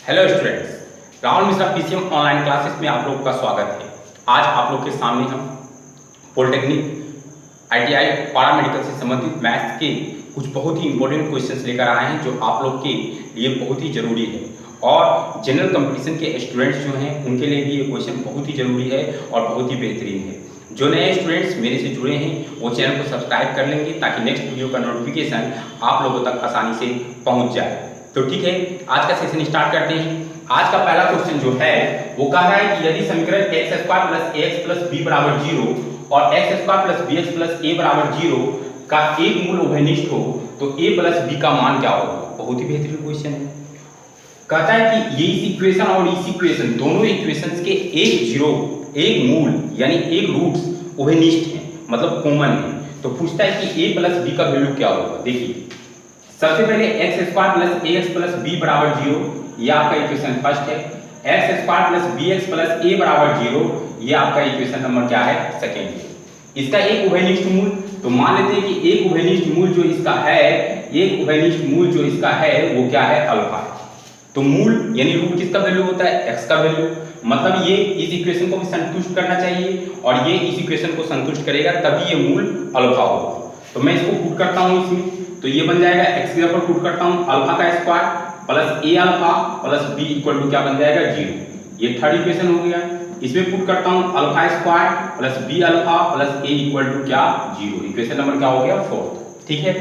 Hello students, Rahul Mishra PCM online classes में आप लोगों का स्वागत है। आज आप लोग के सामने हम पॉलिटेक्निक आईटीआई पैरामेडिकल से संबंधित मैथ्स के कुछ बहुत ही इंपॉर्टेंट क्वेश्चंस लेकर आए हैं जो आप लोग के लिए बहुत ही जरूरी है और जनरल कंपटीशन के स्टूडेंट्स जो हैं उनके लिए भी ये क्वेश्चन बहुत ही जरूरी है और बहुत ही बेहतरीन है। जो नए स्टूडेंट्स मेरे से जुड़े हैं वो चैनल को सब्सक्राइब कर लेंगे ताकि नेक्स्ट वीडियो का नोटिफिकेशन आप लोगों तक आसानी से पहुंच जाए। तो ठीक है, आज का सेशन स्टार्ट करते हैं। आज का पहला क्वेश्चन जो है वो कह रहा है कि यदि समीकरण x² + ax + b = 0 और x² + bx + a = 0 का एक मूल उभयनिष्ठ हो तो a + b का मान क्या होगा। बहुत ही बेहतरीन क्वेश्चन है। कहता है कि ये इस इक्वेशन और इस इक्वेशन दोनों इक्वेशंस के एक मूल यानी एक रूट्स उभयनिष्ठ हैं, मतलब कॉमन है। तो पूछता है कि a + b का वैल्यू क्या होगा। देखिए, सबसे पहले x² + ax + b = 0, ये आपका इक्वेशन फर्स्ट है। x² + bx + a = 0, ये आपका इक्वेशन नंबर क्या है, सेकंड है। इसका एक उभयनिष्ठ मूल, तो मान लेते हैं कि एक उभयनिष्ठ मूल जो इसका है वो क्या है, अल्फा। तो मूल यानी रूट किसका वैल्यू होता है, x का वैल्यू। मतलब ये इस इक्वेशन को भी संतुष्ट करना चाहिए और ये इस इक्वेशन को संतुष्ट करेगा, तभी ये मूल अल्फा होगा। तो मैं इसको पुट करता हूं इसमें, तो ये बन जाएगा x की जगह पर पुट करता हूं अल्फा का square plus a alpha plus b equal to क्या बन जाएगा, 0। ये थर्ड इक्वेशन हो गया। इसमें पुट करता हूं alpha square plus b alpha plus a equal to क्या, 0। इक्वेशन नंबर क्या हो गया, फोर्थ। ठीक है,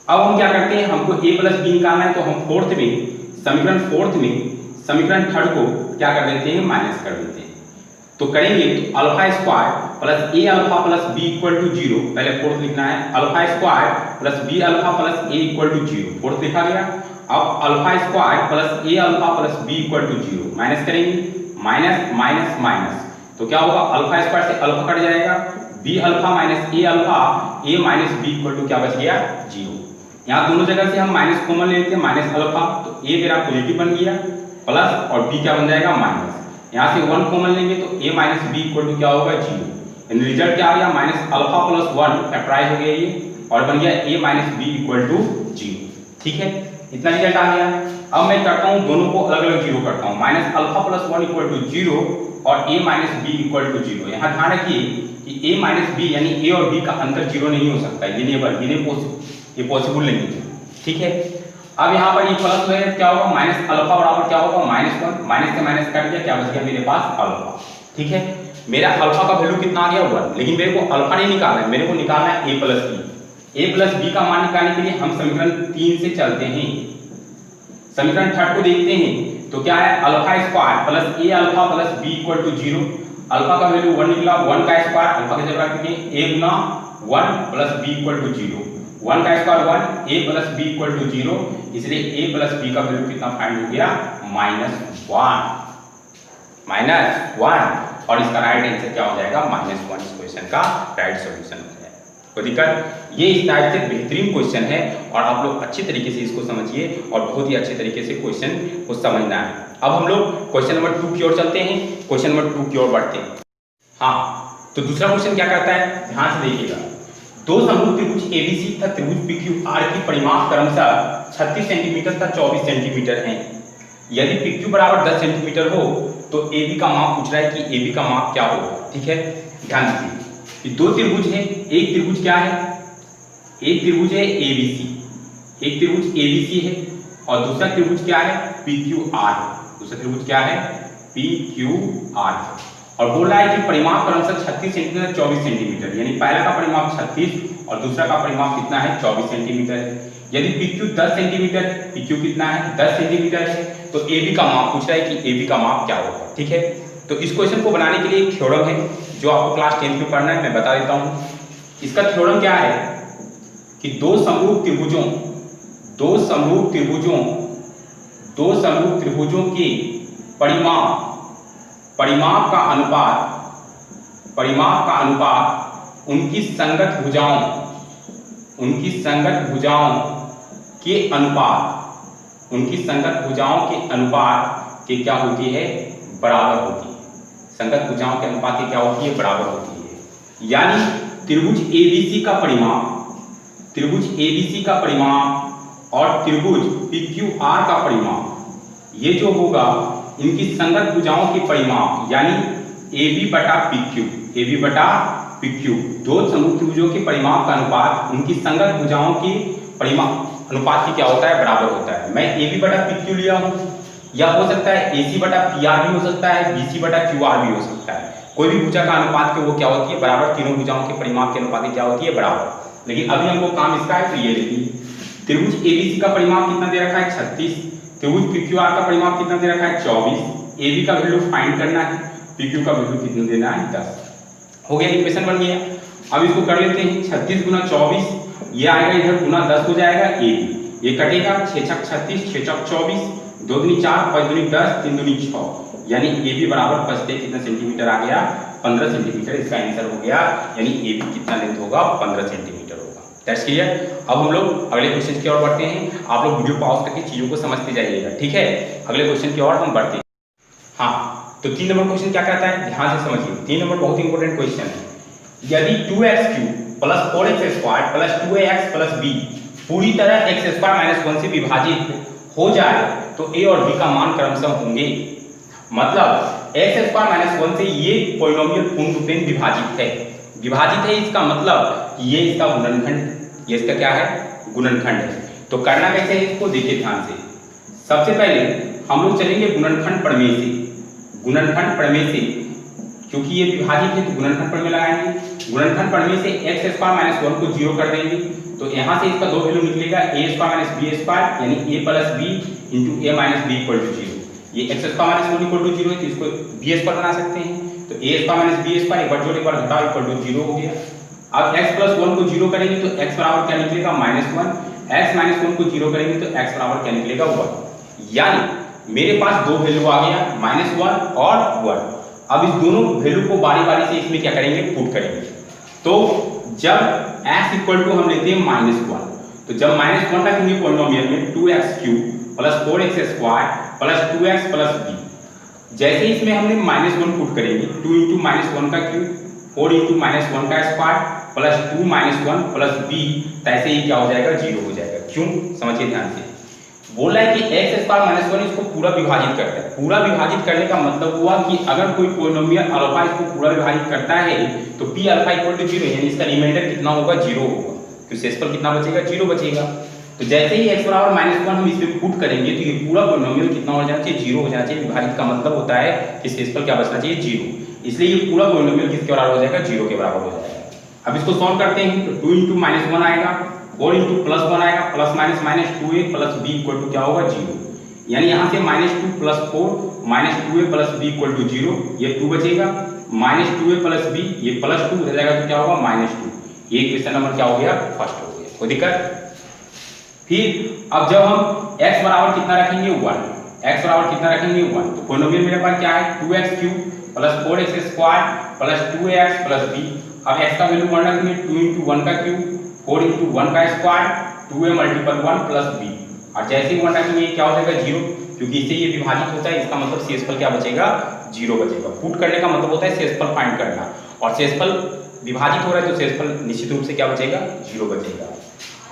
अब हम क्या करते हैं, हमको a प्लस b निकालना है, तो हम समीकरण थर्ड को क्या कर देते हैं, माइनस कर देते हैं। तो करेंगे तो alpha square plus a alpha plus b equal to 0, पहले फोर्थ लिखना है। Alpha square plus b alpha plus a equal to 0, fourth लिखा गया। अब alpha square plus a alpha plus b equal to 0, minus करेंगे, माइनस माइनस माइनस, तो क्या होगा, अल्फा स्क्वायर से अल्फा कट जाएगा, b alpha minus a alpha, a minus b equal to क्या बच गया, 0। यहाँ दोनों जगह से हम माइनस कॉमन ले लेते हैं, माइनस अल्फा, तो a मेरा पॉजिटिव बन गया, प्लस और b क्या बन जाएगा, माइनस। यहाँ से 1 कॉमन लेंगे तो a minus b equal to क्या होगा, 0। इन रिजल्ट क्या आ गया, माइनस अल्फा प्लस 1 फैक्टराइज हो गया ये और बन गया a minus b equal to 0। ठीक है, इतना रिजल्ट आ गया। अब मैं करता हूँ दोनों को अलग अलग जीरो करता हूँ, minus alpha plus 1 equal to 0 और a minus b equal to 0। यहाँ ध्यान रखिए कि a माइनस b यानी a और b का अंतर 0 नहीं हो सकता, ये पॉसिबल नहीं है। ठीक है, अब यहाँ पर ये प्लस है, क्या होगा, माइनस अल्फा बराबर क्या होगा, -1, माइनस से माइनस कट गया, क्या बच गया मेरे पास, अल्फा। ठीक है, मेरा अल्फा का वैल्यू कितना आ गया, 1। लेकिन मेरे को अल्फा नहीं निकालना है, मेरे को निकालना है a plus b। a plus b का मान निकालने के लिए हम समीकरण 3 से चलते हैं। समीकरण थर्ड को देखते हैं, तो क्या है, alpha square plus a alpha plus b equal to 0। Alpha का वैल्यू 1 निकला, 1 का स्क्वायर अल्फा की जगह रखेंगे, a गुना 1 प्लस b इक्वल टू 0। 1 का square 1, a plus b equal to 0, इसलिए a प्लस b का वैल्यू कितना फाइंड हो गया, -1 और इसका राइट आंसर क्या हो जाएगा, -1। इस क्वेश्चन का राइट सॉल्यूशन हो जाएगा। कोई दिक्कत, ये इस टाइप से बेहतरीन क्वेश्चन है और आप लोग अच्छी तरीके से इसको समझिए और बहुत ही अच्छे तरीके से क्वेश्चन को समझना है। अब हम लोग क्वेश्चन नंबर 2 की ओर चलते हैं, क्वेश्चन नंबर 2 की ओर बढ़ते हैं। हाँ, तो दूसरा क्वेश्चन क्या करता है, ध्यान से देखिएगा। दो समरूप त्रिभुज ABC तथा त्रिभुज PQR की परिमाप क्रमशः 36 सेंटीमीटर तथा 24 सेंटीमीटर है। यदि PQ बराबर 10 सेंटीमीटर हो तो AB का माप पूछ रहा है कि AB का माप क्या होगा। ठीक है, ध्यान दीजिए कि दो त्रिभुज है, एक त्रिभुज क्या है, एक त्रिभुज है ABC, एक त्रिभुज ABC है और दूसरा त्रिभुज क्या है, PQR है। दूसरा त्रिभुज क्या है, PQR है और बोल रहा है कि परिमाप क्रमशः 36 सेंटीमीटर 24 सेंटीमीटर, यानी पहला का परिमाप 36 और दूसरा का परिमाप कितना है, 24 सेंटीमीटर है। यदि PQ 10 सेंटीमीटर, PQ कितना है, 10 सेंटीमीटर है, तो AB का माप पूछ रहा है कि AB का माप क्या होगा। ठीक है, तो इस क्वेश्चन को बनाने के लिए एक थ्योरम है जो आपको क्लास 10 में पढ़ना है, मैं बता देता हूँ। इसका थ्योरम क्या है कि दो समरूप त्रिभुजों के परिमाप का अनुपात उनकी संगत भुजाओं के अनुपात के क्या होती है, बराबर होती है। संगत भुजाओं के अनुपात की क्या होती है, बराबर होती है। यानी त्रिभुज ABC का परिमाप और त्रिभुज PQR का परिमाप, ये जो होगा इनकी संगत भुजाओं के परिमाप यानी AB बटा PQ, AB बटा PQ दो समूह त्रिभुजों के परिमाप का अनुपात उनकी संगत भुजाओं के परिमाप अनुपात की क्या होता है, बराबर होता है। मैं AB बटा PQ लिया हूँ, या हो सकता है AC बटा PR भी हो सकता है, BC बटा QR भी हो सकता है। कोई भी भुजा का अनुपात के वो क्या होती है, बराबर। तीनों भुजाओं के परिमाप के अनुपात क्या होती है, बराबर। लेकिन अभी हमको काम इसका है, तो ये देखिए त्रिभुज ABC का परिमाप कितना दे रखा है, 36। त्रिभुज PQR का परिमाप कितना दे रखा है, 24। AB का वैल्यू फाइंड करना है, PQ का वैल्यू कितना देना है, 10। हो गया, इक्वेशन बन गया। अब इसको कर लेते हैं, 36 गुना 24, ये आएगा इधर गुना 10 हो जाएगा AB, ये कटेगा 6 छक 36, 6 चौक 24, 2 दूनी 4, 5 दूनी 10, 3 दूनी 6, यानी AB बराबर पचते कितना सेंटीमीटर आ गया, 15 सेंटीमीटर। इसका आंसर हो गया, यानी AB कितना लेंथ होगा, 15 सेंटीमीटर होगा। That's clear. अब हम लोग अगले क्वेश्चन की ओर बढ़ते हैं। आप लोग वीडियो पॉज करके चीजों को समझते जाइएगा, ठीक है। अगले क्वेश्चन की ओर हम बढ़ते हैं। हाँ, तो 3 नंबर क्वेश्चन क्या कहता है, ध्यान से समझिए। 3 नंबर बहुत इंपॉर्टेंट क्वेश्चन है। यदि 2x³ plus 4x² plus 2ax plus b पूरी तरह x² - 1 से विभाजित हो जाए तो a और b का मान क्रमशः होंगे। मतलब x² - 1 से ये पॉलिनोमियल पूर्ण रूपेण विभाजित है। विभाजित है इसका मतलब ये इसका गुणनखंड, ये इसका क्या है, गुणनखंड है। तो करना कैसे है, इसको देखिए ध्यान से। सबसे पहले हम लोग चलेंगे गुणनखंड प्रमेय से। गुणनखंड प्रमेय से, क्योंकि ये विभाजित है तो गुणनखंड प्रमेय लगाएंगे। गुणनखंड प्रमेय से x² - 1 को 0 कर देंगे, तो यहाँ से इसका दो वैल्यू निकलेगा, a² - b² यानी a plus b into a minus b equal to 0। ये x² - 1 इक्वल टू 0 है, तो इसको b² बना सकते हैं। तो a² - b² एक बार जोड़ एक बार घटाओ इक्वल टू 0 हो गया। अब x प्लस 1 को 0 करेंगे तो x बराबर क्या निकलेगा, -1। x माइनस 1 को 0 करेंगे तो x बराबर क्या निकलेगा, 1। यानी मेरे पास दो वैल्यू आ गया, -1 और 1। अब इस दोनों वैल्यू को बारी बारी से इसमें क्या करेंगे, पुट करेंगे। तो जब x इक्वल टू हम लेते हैं -1, तो जब -1 रखेंगे पॉलिनोमियल में 2x³ plus 4x² plus 2x plus b, जैसे इसमें हमने -1 पुट करेंगे, 2 इंटू -1 का क्यूब, 4 इंटू -1 का स्क्वायर प्लस 2 -1 प्लस b, तैसे ही क्या हो जाएगा, 0 हो जाएगा। क्यों, समझिए ध्यान से। बोला है कि x² - 1 इसको पूरा विभाजित करता है। पूरा विभाजित करने का मतलब हुआ कि अगर कोई पॉलिनोमियल अल्फा इसको पूरा विभाजित करता है तो p अल्फा इक्वल टू 0, यानी इसका रिमाइंडर कितना होगा, 0 होगा। तो शेषफल कितना बचेगा, 0 बचेगा। तो जैसे ही x बराबर -1 हम इसमें पुट करेंगे तो ये पूरा पॉलिनोमियल कितना हो जाना चाहिए, 0 हो जाना चाहिए। विभाजित का मतलब होता है कि शेषफल क्या बचना चाहिए, 0। इसलिए ये पूरा पॉलिनोमियल किसके बराबर हो जाएगा, 0 के बराबर हो जाएगा। अब इसको सॉल्व करते हैं, तो 2 इंटू -1 आएगा, 4 इंटू +1 आएगा, plus minus -2a plus b equal to क्या होगा, 0। यानी यहाँ से -2 plus 4 -2a plus b equal to 0, ये 2 बचेगा। -2a प्लस b, ये +2 हो जाएगा तो क्या होगा, -2। ये क्वेश्चन नंबर क्या हो गया, फर्स्ट हो गया। कोई दिक्कत। फिर अब जब हम x बराबर कितना रखेंगे, 1, x बराबर कितना रखेंगे, 1, तो पॉलिनोमियल मेरे पास क्या है, 2x³ plus 4x² plus 2ax plus b। अब x का वैल्यू 1 रखेंगे, 2 इंटू 1 का क्यूब, 4 इंटू 1 का square, 2a multiple 1 plus b। और जैसे ही 1 रखेंगे क्या हो जाएगा, 0, क्योंकि इससे ये विभाजित होता है। इसका मतलब शेषफल क्या बचेगा, 0 बचेगा। पुट करने का मतलब होता है शेषफल फाइंड करना, और शेषफल विभाजित हो रहा है तो शेषफल निश्चित रूप से क्या बचेगा, 0 बचेगा।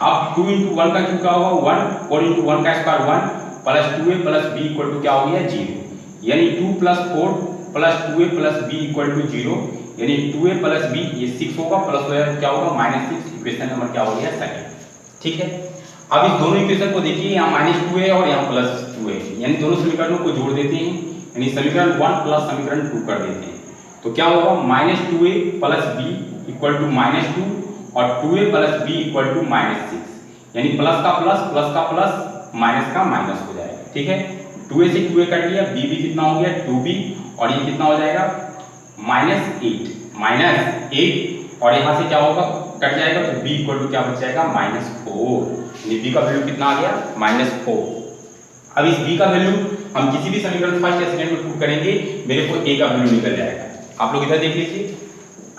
अब 2 इंटू 1 का क्यूब क्या होगा, 1, 4 इंटू 1 का square 1 plus 2a plus b equal to क्या हो गया, 0। यानी 2 plus 4 plus 2a plus b equal to 0, यानी 2a प्लस b, ये 6 होगा, प्लस हो जाएगा क्या होगा, -6। इक्वेशन नंबर क्या हो गया, सेकंड। ठीक है। अब इस दोनों इक्वेशन को देखिए, यहाँ -2a और यहाँ +2a, यानी दोनों समीकरणों को जोड़ देते हैं, यानी समीकरण 1 प्लस समीकरण 2 कर देते हैं। तो क्या होगा, -2a plus b equal to -2 और 2a plus b equal to -6, यानी प्लस का प्लस माइनस का माइनस हो जाएगा। ठीक है। 2a से 2a कट लिया, b भी कितना हो गया, 2b, और ये कितना हो जाएगा, -8 और यहाँ से क्या होगा, कट जाएगा, तो b इक्वल टू क्या बच जाएगा, -4। यानी b का वैल्यू कितना आ गया, -4। अब इस b का वैल्यू हम किसी भी समीकरण फर्स्ट या सेकंड में पुट करेंगे, मेरे को a का वैल्यू निकल जाएगा। आप लोग इधर देख लीजिए,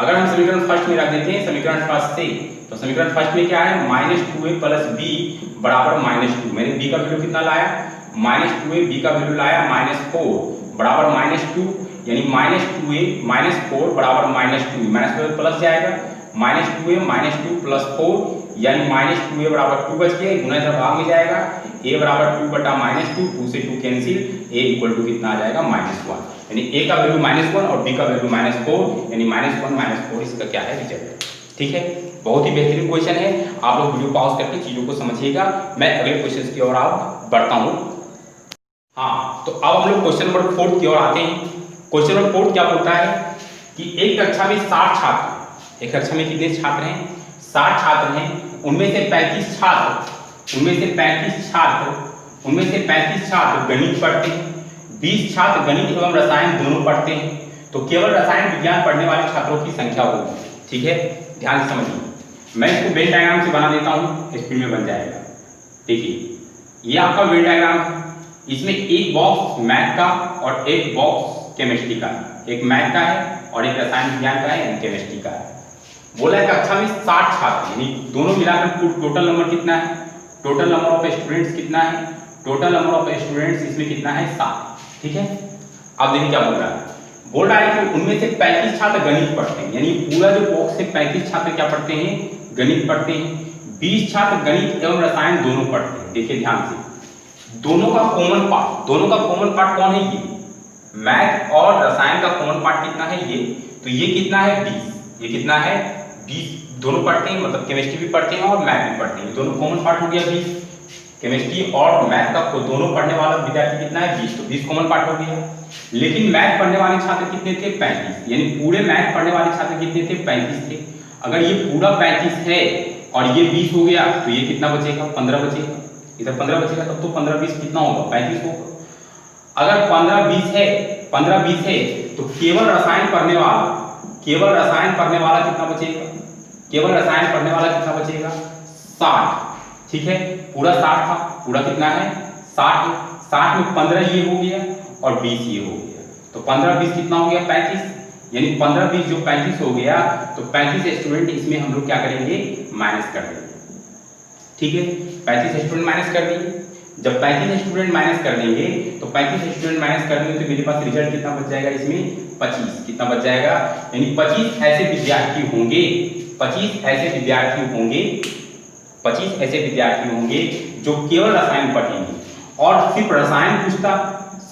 अगर हम समीकरण फर्स्ट में रख देते हैं, समीकरण फर्स्ट से, तो समीकरण फर्स्ट में क्या है, -2a प्लस b बराबर -2। मैंने b का वैल्यू कितना लाया, -2a, b का वैल्यू लाया -4 बराबर -2, यानी -2a -4 बराबर -2, माइनस प्लस जाएगा, -2a -2 प्लस 4 यानी -2a बराबर 2 बच के गुना इधर भाग में जाएगा, a बराबर 2 बटा -2, 2 से 2 कैंसिल, a इक्वल टू कितना आ जाएगा -1, यानी a का वैल्यू -1 और b का वैल्यू -4, यानी -1 -4 इसका क्या है रिजल्ट। ठीक है, बहुत ही बेहतरीन क्वेश्चन है, आप लोग वीडियो पॉज करके चीजों को समझिएगा। मैं अगले क्वेश्चन की ओर आप बढ़ता हूँ। हाँ, तो अब हम लोग क्वेश्चन नंबर 4 की ओर आते हैं। क्वेश्चन नंबर 4 क्या बोलता है कि एक कक्षा में 60 छात्र, एक कक्षा में कितने छात्र हैं, 60 छात्र हैं, उनमें से 35 छात्र गणित पढ़ते हैं, 20 छात्र गणित एवं रसायन दोनों पढ़ते हैं, तो केवल रसायन विज्ञान पढ़ने वाले छात्रों की संख्या होगी। ठीक है, ध्यान से समझिए, मैं इसको वेन डायग्राम से बना देता हूँ, स्क्रीन में बन जाएगा। देखिए, ये आपका वेन डायग्राम है, इसमें एक बॉक्स मैथ का और एक बॉक्स केमिस्ट्री का, एक मैथ का है और एक रसायन विज्ञान का है, यानी केमिस्ट्री का है। बोला है कक्षा में 60 छात्र, यानी दोनों मिलाकर टोटल नंबर कितना है, टोटल नंबर ऑफ स्टूडेंट्स कितना है, टोटल नंबर ऑफ स्टूडेंट्स इसमें कितना है 7। ठीक है, अब देखिए क्या बोल रहा है, बोल रहा है कि उनमें से 35 छात्र गणित पढ़ते हैं, यानी पूरा जो बॉक्स से 35 छात्र क्या पढ़ते हैं, गणित पढ़ते हैं, 20 छात्र गणित एवं रसायन दोनों पढ़ते हैं। देखिए ध्यान से, दोनों का कॉमन पार्ट कौन है, ये मैथ और रसायन का कॉमन पार्ट कितना है, ये तो ये कितना है 20, ये कितना है 20, दोनों पढ़ते हैं, मतलब केमिस्ट्री भी पढ़ते हैं और मैथ भी पढ़ते हैं, दोनों कॉमन पार्ट हो गया 20। केमिस्ट्री और मैथ का दोनों पढ़ने वाला विद्यार्थी कितना है 20, तो 20 कॉमन पार्ट हो गया। लेकिन मैथ पढ़ने वाले छात्र कितने थे 35, यानी पूरे मैथ पढ़ने वाले छात्र कितने थे 35 थे। अगर ये पूरा 35 है और ये 20 हो गया तो ये कितना बचेगा 15 बचेगा, इधर 15 बचेगा, तब तो 15 20 कितना होगा 35 होगा। अगर 15 20 है तो केवल रसायन पढ़ने वाला कितना बचेगा, केवल रसायन पढ़ने वाला कितना बचेगा 60। ठीक है, पूरा 60 था, पूरा कितना है 60 है, 60 में 15 ये हो गया और 20 ये हो गया, तो 15 20 कितना हो गया 35, यानी 15 20 जो 35 हो गया, तो 35 स्टूडेंट इसमें हम लोग क्या करेंगे माइनस कर देंगे। ठीक है, 35 स्टूडेंट माइनस कर दिए, जब 35 स्टूडेंट माइनस कर देंगे तो 35 स्टूडेंट माइनस कर देंगे तो मेरे पास रिजल्ट कितना बच जाएगा, इसमें 25 कितना बच जाएगा, यानी 25 ऐसे विद्यार्थी होंगे, 25 ऐसे विद्यार्थी होंगे जो केवल रसायन पढ़ेंगे। और सिर्फ रसायन पूछता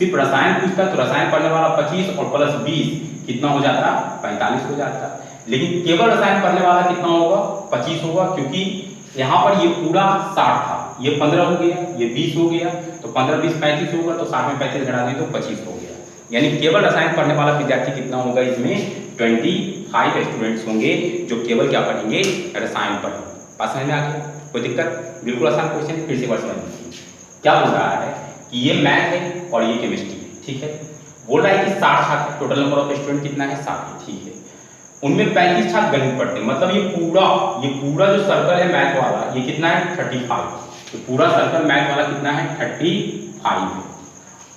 तो रसायन पढ़ने वाला 25 और प्लस 20 कितना हो जाता 45 हो जाता। लेकिन केवल रसायन पढ़ने वाला कितना होगा 25 होगा, क्योंकि यहाँ पर ये पूरा 60 था, ये 15 हो गया, ये 20 हो गया, तो 15 20 35 होगा, तो 60 में 35 घटा दें तो 25 हो गया। यानी केवल रसायन पढ़ने वाला विद्यार्थी कितना होगा, इसमें 25 स्टूडेंट्स होंगे जो केवल क्या पढ़ेंगे रसायन पढ़ेंगे। बात समझ में आ गया, कोई दिक्कत, बिल्कुल आसान क्वेश्चन, फिर से बात समझ लीजिए। क्या बोल रहा है कि ये मैथ है और ये केमिस्ट्री है। ठीक है, बोल रहा है कि 60 छात्र, टोटल नंबर ऑफ स्टूडेंट कितना है 60। ठीक है, उनमें 35 छात्र गणित पढ़ते हैं, मतलब ये पूरा जो सर्कल है मैथ वाला ये कितना है 35, तो पूरा सर्कल मैथ वाला कितना है 35 है।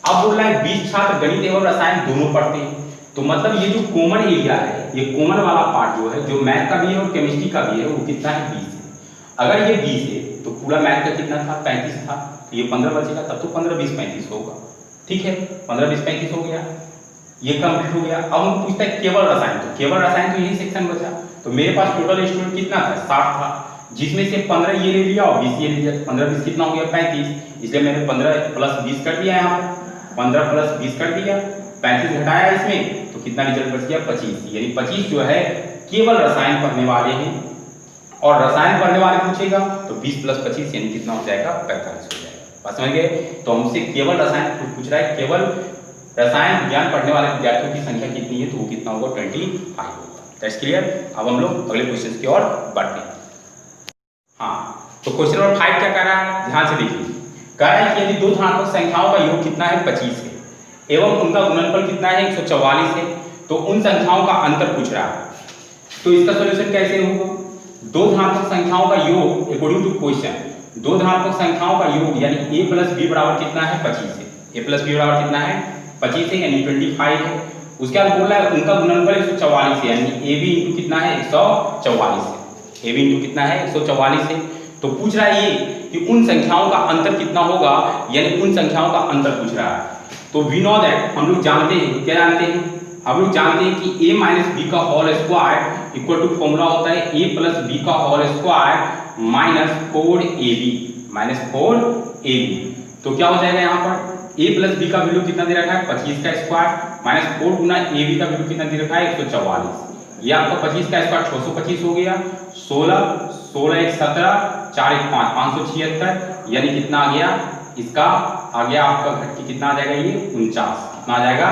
अब बोल रहा है 20 छात्र गणित एवं रसायन दोनों पढ़ते हैं, तो मतलब ये जो कॉमन एरिया है, ये कॉमन वाला पार्ट जो है, जो मैथ का भी है और केमिस्ट्री का भी है, वो कितना है 20 है। अगर ये 20 है तो पूरा मैथ का कितना था 35 था, तो ये 15 बचेगा, तब तो 15 20 35 होगा। ठीक है, 15 20 35 हो गया, ये कंप्लीट हो गया। अब हम पूछते हैं केवल रसायन, तो केवल रसायन तो यही सेक्शन बचा, तो मेरे पास टोटल स्टूडेंट कितना था 60 था, जिसमें से 15 ये ले लिया और 20 ये ले लिया, 15 20 कितना हो गया 35, इसलिए मैंने 15 प्लस 20 कर दिया, यहाँ 15 प्लस 20 कर दिया, 35 घटाया इसमें, तो कितना रिजल्ट बच गया 25, यानी 25 जो है केवल रसायन पढ़ने वाले हैं। और रसायन पढ़ने वाले पूछेगा तो 20 प्लस 25 यानी कितना हो जाएगा 45 हो जाएगा। बात समझ गए, तो हमसे केवल रसायन पूछ रहा है, केवल रसायन विज्ञान पढ़ने वाले विद्यार्थियों की संख्या कितनी है, तो वो कितना होगा 25 होगा। That's clear. अब हम लोग अगले क्वेश्चन की ओर बढ़ते हैं। हाँ, तो क्वेश्चन नंबर 5 क्या कह रहा है, ध्यान से देखिए। कह रहा है कि यदि दो धनात्मक संख्याओं का योग कितना है 25 है एवं उनका गुणनफल कितना है 144 है, तो उन संख्याओं का अंतर पूछ रहा है। तो इसका सॉल्यूशन कैसे होगा, दो धनात्मक संख्याओं का योग अकॉर्डिंग टू क्वेश्चन, दो धनात्मक संख्याओं का योग यानी a प्लस b बराबर कितना है 25 है, a प्लस b बराबर कितना है 25 है, यानी 25 है। उसके बाद बोल रहा है उनका गुणनफल 144 है, यानी ab इंटू कितना है 144 है, ab इंटू कितना है 144 है। तो पूछ रहा है ये कि उन संख्याओं का अंतर कितना होगा, यानी उन संख्याओं का अंतर पूछ रहा है। तो वी नो दैट, हम लोग जानते हैं, क्या जानते हैं, हम लोग जानते हैं कि a माइनस बी का whole square equal to formula होता है a प्लस बी का होल स्क्वायर -4ab। तो क्या हो जाएगा यहाँ पर a प्लस बी का वैल्यू कितना दे रखा है 25 का स्क्वायर माइनस 4 गुना ab का वैल्यू कितना दे रखा है 144। ये आपका 25 का स्क्वायर 625 हो गया, 16 16 1 17 4 1 5 576, यानी कितना आ गया इसका आ गया आपका घट के कितना आ जाएगा ये 49। कितना आ जाएगा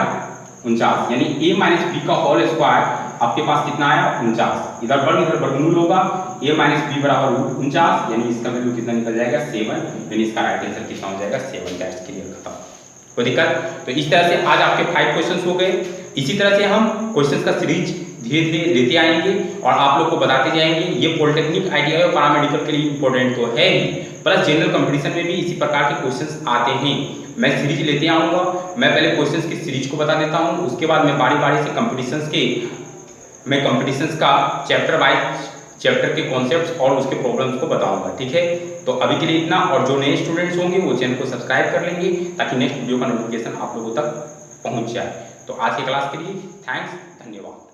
49, यानी a माइनस बी का होल स्क्वायर आपके पास कितना आया 49। इधर वर्गमूल होगा a माइनस बी बराबर √49, यानी इसका वैल्यू कितना निकल जाएगा 7, यानी इसका राइट आंसर कितना हो जाएगा 7। दैट्स क्लियर, खत्म। कोई दिक्कत? तो इस तरह से आज आपके 5 क्वेश्चंस हो गए। इसी तरह से हम क्वेश्चंस का सीरीज धीरे धीरे लेते आएंगे और आप लोग को बताते जाएंगे। ये पॉलिटेक्निक आईटीआई और पैरामेडिकल के लिए इंपॉर्टेंट तो है ही, प्लस जनरल कंपटीशन में भी इसी प्रकार के क्वेश्चंस आते हैं। मैं सीरीज लेते आऊँगा। मैं पहले क्वेश्चंस की सीरीज को बता देता हूँ, उसके बाद मैं बारी बारी से कंपटीशंस का चैप्टर बाय चैप्टर के कॉन्सेप्ट्स और उसके प्रॉब्लम्स को बताऊंगा, ठीक है। तो अभी के लिए इतना, और जो नए स्टूडेंट्स होंगे वो चैनल को सब्सक्राइब कर लेंगे ताकि नेक्स्ट वीडियो का नोटिफिकेशन आप लोगों तक पहुंच जाए। तो आज की क्लास के लिए थैंक्स, धन्यवाद।